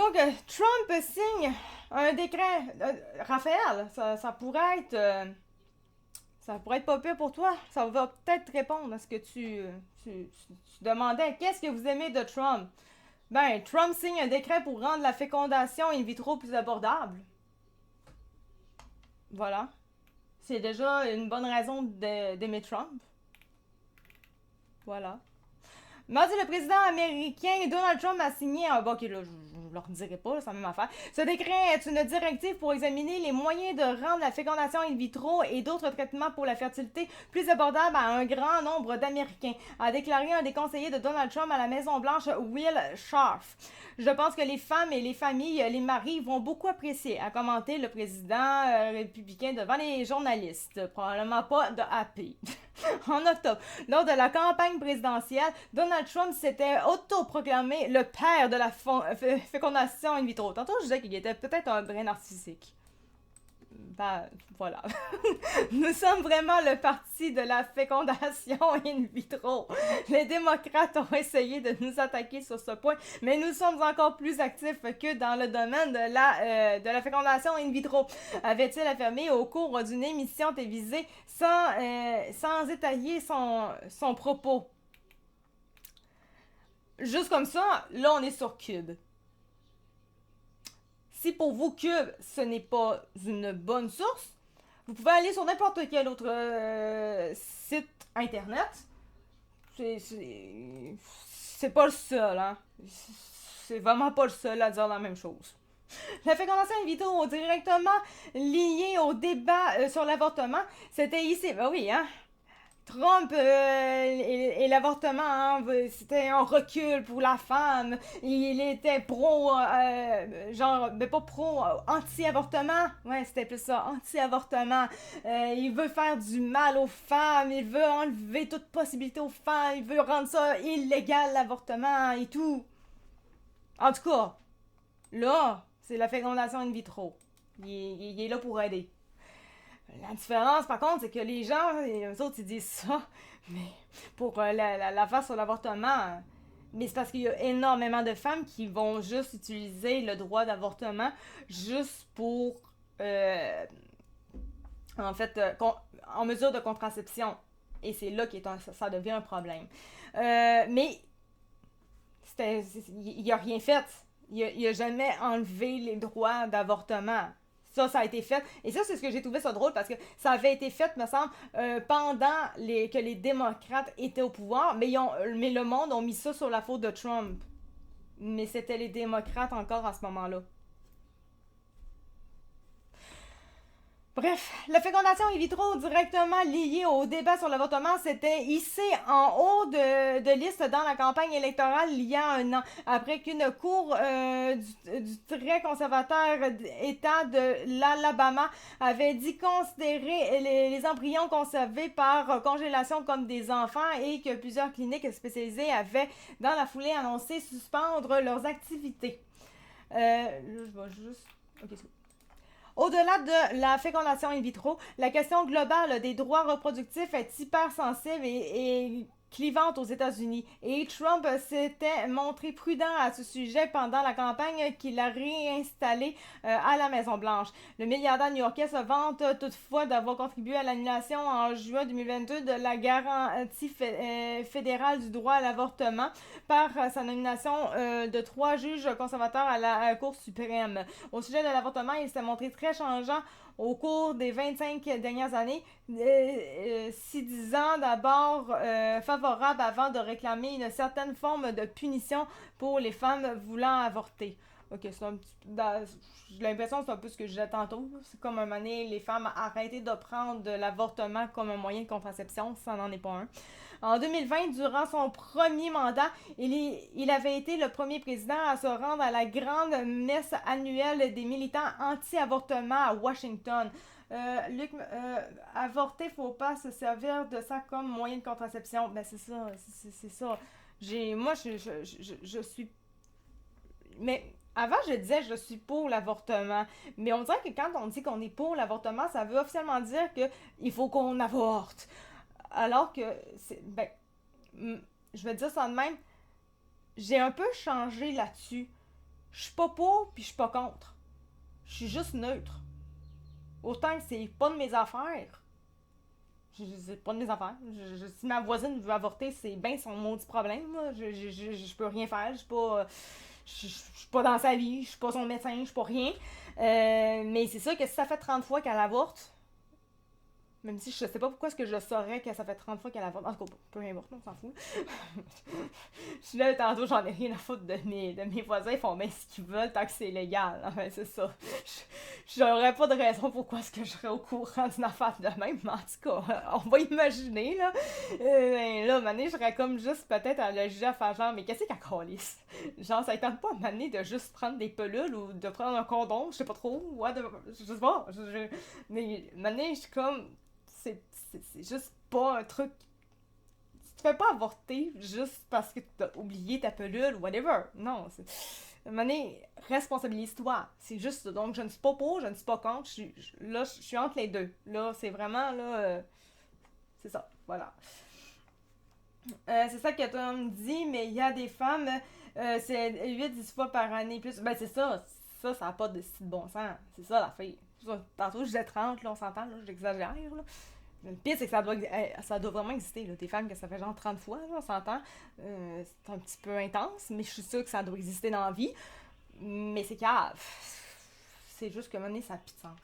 Donc, Trump signe un décret. Raphaël, ça pourrait être pas pire pour toi. Ça va peut-être répondre à ce que tu demandais. Qu'est-ce que vous aimez de Trump? Ben, Trump signe un décret pour rendre la fécondation in vitro plus abordable. Voilà. C'est déjà une bonne raison d'aimer Trump. Voilà. Mardi, le président américain Donald Trump a signé un... Bon, ok, là, je leur dirai pas, c'est la même affaire. Ce décret est une directive pour examiner les moyens de rendre la fécondation in vitro et d'autres traitements pour la fertilité plus abordables à un grand nombre d'Américains, a déclaré un des conseillers de Donald Trump à la Maison-Blanche, Will Scharf. Je pense que les femmes et les familles, les maris vont beaucoup apprécier, a commenté le président républicain devant les journalistes. Probablement pas de happy. En octobre, lors de la campagne présidentielle, Donald Trump s'était autoproclamé le père de la fécondation in vitro. Tantôt, je disais qu'il était peut-être un brin narcissique. Ben, voilà. Nous sommes vraiment le parti de la fécondation in vitro. Les démocrates ont essayé de nous attaquer sur ce point, mais nous sommes encore plus actifs que dans le domaine de la fécondation in vitro, avait-il affirmé au cours d'une émission télévisée sans étayer son propos. Juste comme ça, là, on est sur Cube. Si pour vous, Cube, ce n'est pas une bonne source, vous pouvez aller sur n'importe quel autre site internet. C'est pas le seul, hein. C'est vraiment pas le seul à dire la même chose. La fécondation in vitro directement liée au débat sur l'avortement, c'était ici. Ben oui, hein. Trump et l'avortement, hein, c'était un recul pour la femme. Il était pro, ben pas pro, anti-avortement. Ouais, c'était plus ça, anti-avortement. Il veut faire du mal aux femmes, il veut enlever toute possibilité aux femmes, il veut rendre ça illégal, l'avortement et tout. En tout cas, là, c'est la fécondation in vitro. Il est là pour aider. La différence, par contre, c'est que les gens, eux autres, ils disent ça, mais pour l'affaire sur l'avortement, mais c'est parce qu'il y a énormément de femmes qui vont juste utiliser le droit d'avortement juste pour, en fait, en mesure de contraception. Et c'est là que ça devient un problème. Mais il a rien fait. Il a jamais enlevé les droits d'avortement. Ça a été fait. Et ça, c'est ce que j'ai trouvé ça drôle parce que ça avait été fait, me semble, pendant que les démocrates étaient au pouvoir, mais le monde ont mis ça sur la faute de Trump. Mais c'était les démocrates encore à ce moment-là. Bref, la fécondation in vitro directement liée au débat sur l'avortement s'était hissée en haut de liste dans la campagne électorale il y a un an, après qu'une cour du très conservateur État de l'Alabama avait dit considérer les embryons conservés par congélation comme des enfants et que plusieurs cliniques spécialisées avaient dans la foulée annoncé suspendre leurs activités. Là, je vais juste... Ok, c'est bon. Au-delà de la fécondation in vitro, la question globale des droits reproductifs est hypersensible et clivante aux États-Unis. Et Trump s'était montré prudent à ce sujet pendant la campagne qu'il a réinstallée à la Maison-Blanche. Le milliardaire new-yorkais se vante toutefois d'avoir contribué à l'annulation en juin 2022 de la garantie fédérale du droit à l'avortement par sa nomination de 3 juges conservateurs à la Cour suprême. Au sujet de l'avortement, il s'est montré très changeant au cours des 25 dernières années, s'y disant d'abord favorable avant de réclamer une certaine forme de punition pour les femmes voulant avorter. Ok, c'est un petit... J'ai l'impression que c'est un peu ce que je disais tantôt. C'est comme un moment donné, les femmes arrêtent de prendre de l'avortement comme un moyen de contraception, ça n'en est pas un. En 2020, durant son premier mandat, il avait été le premier président à se rendre à la grande messe annuelle des militants anti-avortement à Washington. Luc, avorter, faut pas se servir de ça comme moyen de contraception. Ben c'est ça, c'est ça. Moi, je suis... Mais avant, je disais je suis pour l'avortement. Mais on dirait que quand on dit qu'on est pour l'avortement, ça veut officiellement dire qu'il faut qu'on avorte. Alors que, ben, je vais dire ça de même, j'ai un peu changé là-dessus. Je suis pas pour, puis je suis pas contre. Je suis juste neutre. Autant que c'est pas de mes affaires. C'est pas de mes affaires. Si ma voisine veut avorter, c'est bien son maudit problème. Là. Je peux rien faire. Je suis pas. Je suis pas dans sa vie. Je suis pas son médecin. Je suis pas rien. Mais c'est ça que si ça fait 30 fois qu'elle avorte, même si je sais pas pourquoi est-ce que je saurais que ça fait 30 fois qu'elle avorte. En tout cas, peu importe, on s'en fout. Je suis là, tantôt, j'en ai rien à foutre de mes voisins. Ils font bien ce qu'ils veulent tant que c'est légal. Enfin, c'est ça. J'aurais pas de raison pourquoi est-ce que je serais au courant d'une affaire de même. Mais en tout cas, on va imaginer, là. Là, mané, je serais comme juste peut-être à le juger à faire genre, mais qu'est-ce qu'elle calisse? Genre, ça ne tente pas à mané de juste prendre des pelules ou de prendre un condom, je sais pas trop. Je sais pas. Mais mané, je suis comme c'est juste pas un truc. Tu te fais pas avorter juste parce que tu as oublié ta pelule ou whatever. Non, c'est. À un moment donné, responsabilise-toi. C'est juste ça. Donc, je ne suis pas pour, je ne suis pas contre. Là, je suis entre les deux. Là, c'est vraiment, là. C'est ça. Voilà. C'est ça que Tom dit, mais il y a des femmes, c'est 8-10 fois par année plus. Ben, c'est ça. Ça n'a pas de si de bon sens. C'est ça, la fille. Tantôt, je disais 30, là, on s'entend, là, j'exagère, là. Le pire, c'est que ça doit vraiment exister. Là. Des femmes que ça fait genre 30 fois, là, on s'entend. C'est un petit peu intense, mais je suis sûre que ça doit exister dans la vie. Mais c'est cave. C'est juste que à un moment donné, ça n'a plus de sens.